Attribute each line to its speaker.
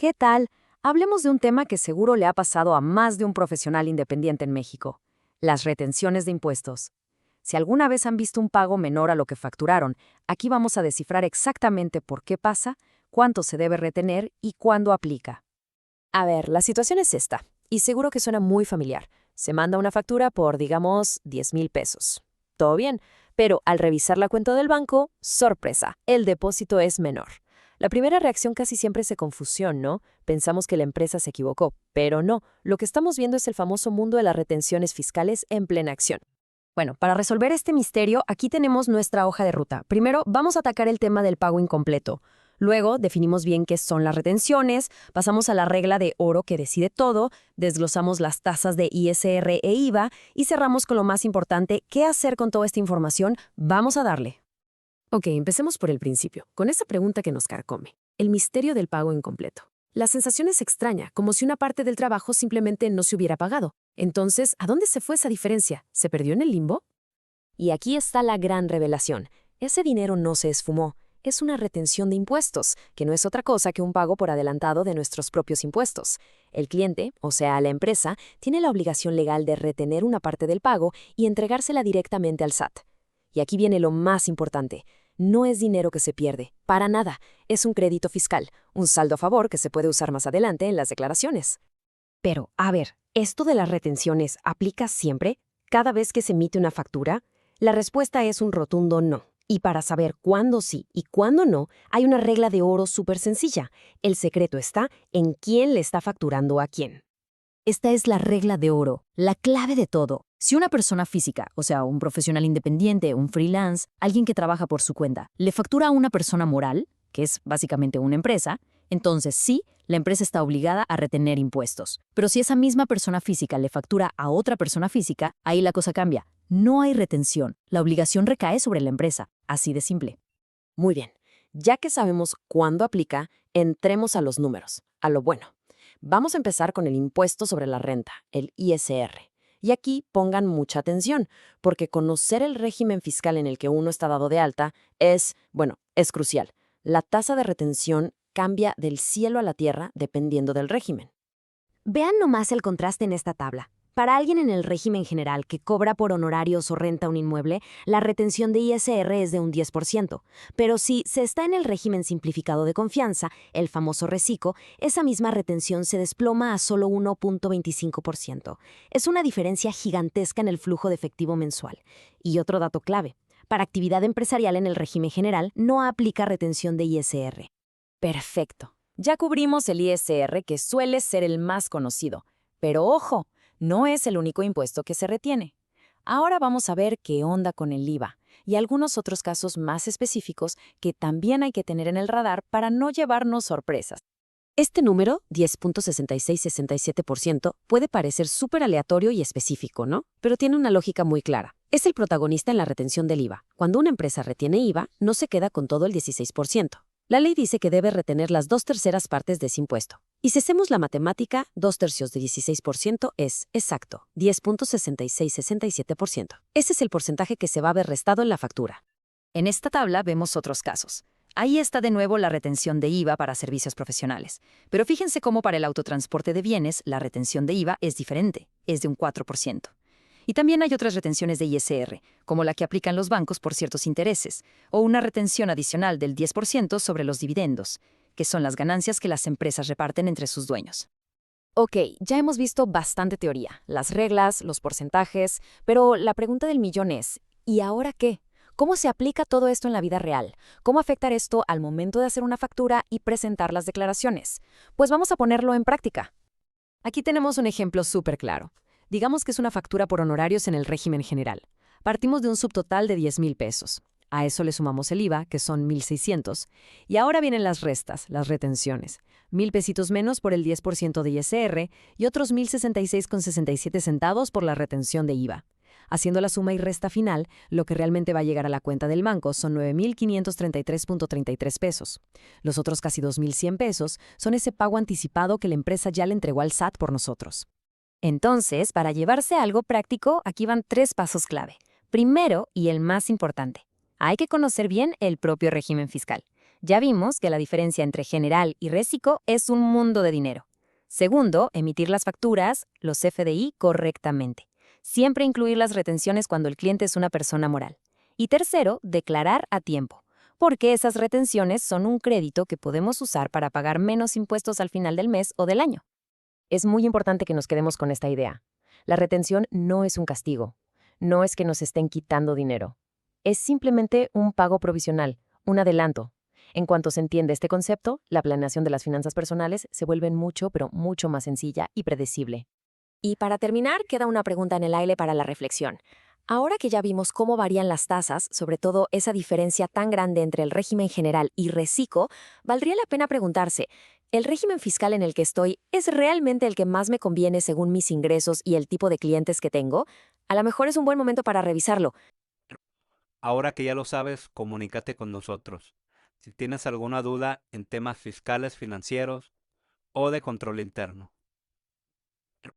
Speaker 1: ¿Qué tal? Hablemos de un tema que seguro le ha pasado a más de un profesional independiente en México: las retenciones de impuestos. Si alguna vez han visto un pago menor a lo que facturaron, aquí vamos a descifrar exactamente por qué pasa, cuánto se debe retener y cuándo aplica.
Speaker 2: A ver, la situación es esta, y seguro que suena muy familiar. Se manda una factura por, digamos, 10,000 pesos. Todo bien, pero al revisar la cuenta del banco, sorpresa, el depósito es menor. La primera reacción casi siempre es confusión, ¿no? Pensamos que la empresa se equivocó, pero no. Lo que estamos viendo es el famoso mundo de las retenciones fiscales en plena acción.
Speaker 1: Bueno, para resolver este misterio, aquí tenemos nuestra hoja de ruta. Primero, vamos a atacar el tema del pago incompleto. Luego, definimos bien qué son las retenciones, pasamos a la regla de oro que decide todo, desglosamos las tasas de ISR e IVA y cerramos con lo más importante: ¿qué hacer con toda esta información? Vamos a darle.
Speaker 2: Ok, empecemos por el principio, con esa pregunta que nos carcome, el misterio del pago incompleto. La sensación es extraña, como si una parte del trabajo simplemente no se hubiera pagado. Entonces, ¿a dónde se fue esa diferencia? ¿Se perdió en el limbo? Y aquí está la gran revelación. Ese dinero no se esfumó. Es una retención de impuestos, que no es otra cosa que un pago por adelantado de nuestros propios impuestos. El cliente, o sea, la empresa, tiene la obligación legal de retener una parte del pago y entregársela directamente al SAT. Y aquí viene lo más importante. No es dinero que se pierde, para nada. Es un crédito fiscal, un saldo a favor que se puede usar más adelante en las declaraciones.
Speaker 1: Pero, a ver, ¿esto de las retenciones aplica siempre? ¿Cada vez que se emite una factura? La respuesta es un rotundo no. Y para saber cuándo sí y cuándo no, hay una regla de oro súper sencilla. El secreto está en quién le está facturando a quién. Esta es la regla de oro, la clave de todo. Si una persona física, o sea, un profesional independiente, un freelance, alguien que trabaja por su cuenta, le factura a una persona moral, que es básicamente una empresa, entonces sí, la empresa está obligada a retener impuestos. Pero si esa misma persona física le factura a otra persona física, ahí la cosa cambia. No hay retención, la obligación recae sobre la empresa, así de simple.
Speaker 2: Muy bien, ya que sabemos cuándo aplica, entremos a los números, a lo bueno. Vamos a empezar con el impuesto sobre la renta, el ISR. Y aquí pongan mucha atención, porque conocer el régimen fiscal en el que uno está dado de alta es crucial. La tasa de retención cambia del cielo a la tierra dependiendo del régimen.
Speaker 1: Vean nomás el contraste en esta tabla. Para alguien en el régimen general que cobra por honorarios o renta un inmueble, la retención de ISR es de un 10%. Pero si se está en el régimen simplificado de confianza, el famoso reciclo, esa misma retención se desploma a solo 1,25%. Es una diferencia gigantesca en el flujo de efectivo mensual. Y otro dato clave: para actividad empresarial en el régimen general no aplica retención de ISR.
Speaker 2: Perfecto. Ya cubrimos el ISR, que suele ser el más conocido. Pero ojo, no es el único impuesto que se retiene. Ahora vamos a ver qué onda con el IVA y algunos otros casos más específicos que también hay que tener en el radar para no llevarnos sorpresas. Este número, 10,6667%, puede parecer súper aleatorio y específico, ¿no? Pero tiene una lógica muy clara. Es el protagonista en la retención del IVA. Cuando una empresa retiene IVA, no se queda con todo el 16%. La ley dice que debe retener las 2/3 de ese impuesto. Y si hacemos la matemática, 2/3 de 16% es, exacto, 10,6667%. Ese es el porcentaje que se va a ver restado en la factura.
Speaker 1: En esta tabla vemos otros casos. Ahí está de nuevo la retención de IVA para servicios profesionales. Pero fíjense cómo para el autotransporte de bienes la retención de IVA es diferente, es de un 4%. Y también hay otras retenciones de ISR, como la que aplican los bancos por ciertos intereses, o una retención adicional del 10% sobre los dividendos, que son las ganancias que las empresas reparten entre sus dueños.
Speaker 2: Ok, ya hemos visto bastante teoría, las reglas, los porcentajes, pero la pregunta del millón es, ¿y ahora qué? ¿Cómo se aplica todo esto en la vida real? ¿Cómo afectar esto al momento de hacer una factura y presentar las declaraciones? Pues vamos a ponerlo en práctica.
Speaker 1: Aquí tenemos un ejemplo súper claro. Digamos que es una factura por honorarios en el régimen general. Partimos de un subtotal de 10,000 pesos. A eso le sumamos el IVA, que son 1,600. Y ahora vienen las restas, las retenciones. 1,000 pesitos menos por el 10% de ISR y otros 1,066,67 centavos por la retención de IVA. Haciendo la suma y resta final, lo que realmente va a llegar a la cuenta del banco son 9,533,33 pesos. Los otros casi 2,100 pesos son ese pago anticipado que la empresa ya le entregó al SAT por nosotros. Entonces, para llevarse a algo práctico, aquí van 3 pasos clave. Primero, y el más importante, hay que conocer bien el propio régimen fiscal.
Speaker 3: Ya vimos que la diferencia entre general y reciclo es un mundo de dinero. Segundo, emitir las facturas, los FDI, correctamente. Siempre incluir las retenciones cuando el cliente es una persona moral. Y tercero, declarar a tiempo, porque esas retenciones son un crédito que podemos usar para pagar menos impuestos al final del mes o del año.
Speaker 1: Es muy importante que nos quedemos con esta idea. La retención no es un castigo. No es que nos estén quitando dinero. Es simplemente un pago provisional, un adelanto. En cuanto se entiende este concepto, la planeación de las finanzas personales se vuelve mucho, pero mucho más sencilla y predecible.
Speaker 2: Y para terminar, queda una pregunta en el aire para la reflexión. Ahora que ya vimos cómo varían las tasas, sobre todo esa diferencia tan grande entre el régimen general y reciclo, valdría la pena preguntarse, ¿el régimen fiscal en el que estoy es realmente el que más me conviene según mis ingresos y el tipo de clientes que tengo? A lo mejor es un buen momento para revisarlo.
Speaker 4: Ahora que ya lo sabes, comunícate con nosotros. Si tienes alguna duda en temas fiscales, financieros o de control interno.